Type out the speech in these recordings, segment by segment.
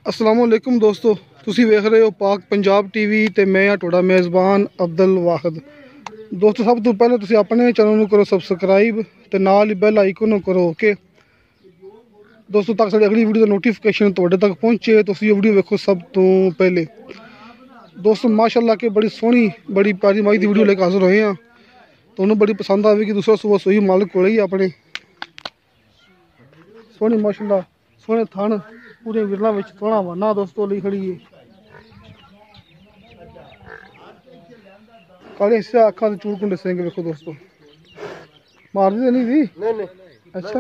असलामुअलैकुम दोस्तों, तुसी वेख रहे हो पाक पंजाब टीवी ते मैं हाँ तुहाडा मेज़बान अब्दुल वाहिद। दोस्तों सब तो पहले तुसी अपने चैनल नूं करो सबसक्राइब ते नाल ही बैल आइकन नूं करो ओके दोस्तों, ताकि साडी अगली वीडियो दा नोटिफिकेशन तुहाडे तक पहुंचे। तुसी ये वीडियो वेखो सब तो पहले। दोस्तों माशाल्लाह के बड़ी सोहनी बड़ी प्यारी माई दी वीडियो लेकर हाजिर होए हैं। तुहानूं बड़ी पसंद आवेगी। दूसरा सुबह सोई मालिक कोल ही अपने सोहनी माशाल्लाह सोहने थन पूरे विरला विच सोहना वाना दोस्तों ली खड़ी है। काले हिस्से अखा के चूड़ कुंडे सिंह वेखो दोस्तों, मारदी तो नहीं थी। नहीं अच्छा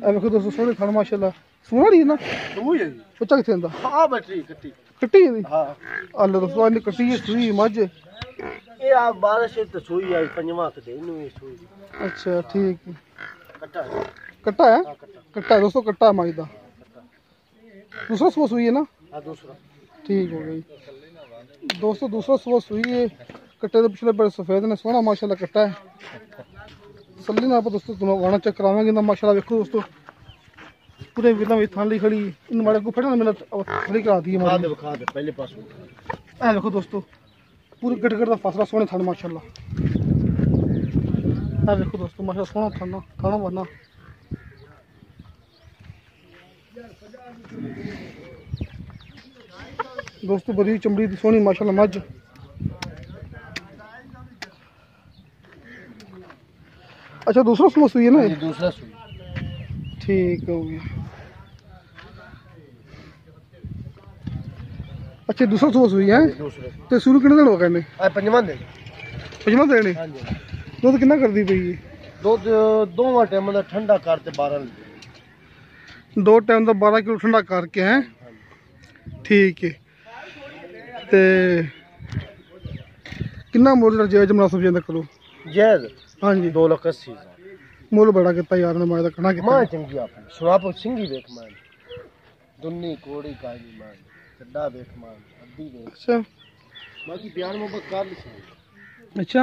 वेखो दोस्तों सोहने थन माशाल्लाह सोहना नहीं ना बच्चा कितने आंदा। हां बैटरी कट्टी कट्टी है। हां अल्लाह दोस्तों इन्हें कट्टी है सुई मझ ये आ बारिश तो सुई आई पंजवा के इनु सुई। अच्छा ठीक है कट्टा है कट्टा है कट्टा है दोस्तों, कट्टा है माई दा। दूसरा सुबह सुई है ना। हाँ दूसरा ठीक हो गई दोस्तों, दूसरा सुबह सुई है। कट्टे के पिछले बड़े सफेद ने सोहना माशाल्लाह कट्टा है। सल्ली ना आप दोस्तों तुम वाना चेक करावेंगे ना माशाल्लाह। देखो दोस्तों पूरे विला में थान ली खड़ी इन मारे को फटना मेरा खड़ी करा दी है पहले पास। ए देखो दोस्तों पूरी गटगट का फासला सोहने थान माशाल्लाह। ए देखो दोस्तों माशाल्लाह सोहना थाना थाना वरना दोस्तों बड़ी चमड़ी की सोहनी माशाल्लाह मझ। अच्छा दूसरा सुबह सुई है ना। दूसरा सुई ठीक हो गया। अच्छा दूसरा सुबह सुई है तो शुरू कितने दिन हो गए ने। पंजवा दिन ने दुध कितना कर दी पई है। दुध दो टाइम का ठंडा करते 12 दो टाइम का 12 किलो ठंडा करके हैं ठीक है। ते कितना मुल जायज मुनासिब जाता करो जायज। हाँ जी 2,80,000 मुल बड़ा किता यार ने मां दा कना किता। मां चंगी आपने सुना पर सिंगी देख मां दुन्नी कोड़ी काली मां चड्डा देख मां अद्दी देख। अच्छा बाकी बयान मोहब्बत कर ली। अच्छा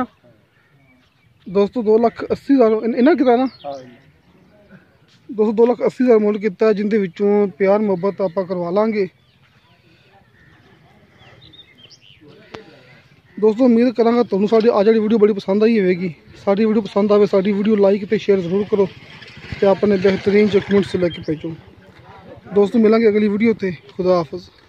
दोस्तों 2,80,000 इन्ना किता ना। हां दोस्तों 2,80,000 मुल किता जिंदे विचों प्यार मोहब्बत आपां करवा लांगे। दोस्तों उम्मीद करांगा तुहानूं साडी अज वाली वीडियो बड़ी पसंद आई होगी। साडी वीडियो पसंद आवे साडी वीडियो लाइक ते शेयर जरूर करो ते अपने बेहतरीन जो कमेंट्स लेके भेजो। दोस्तों मिलांगे अगली वीडियो ते। खुदा हाफिज़।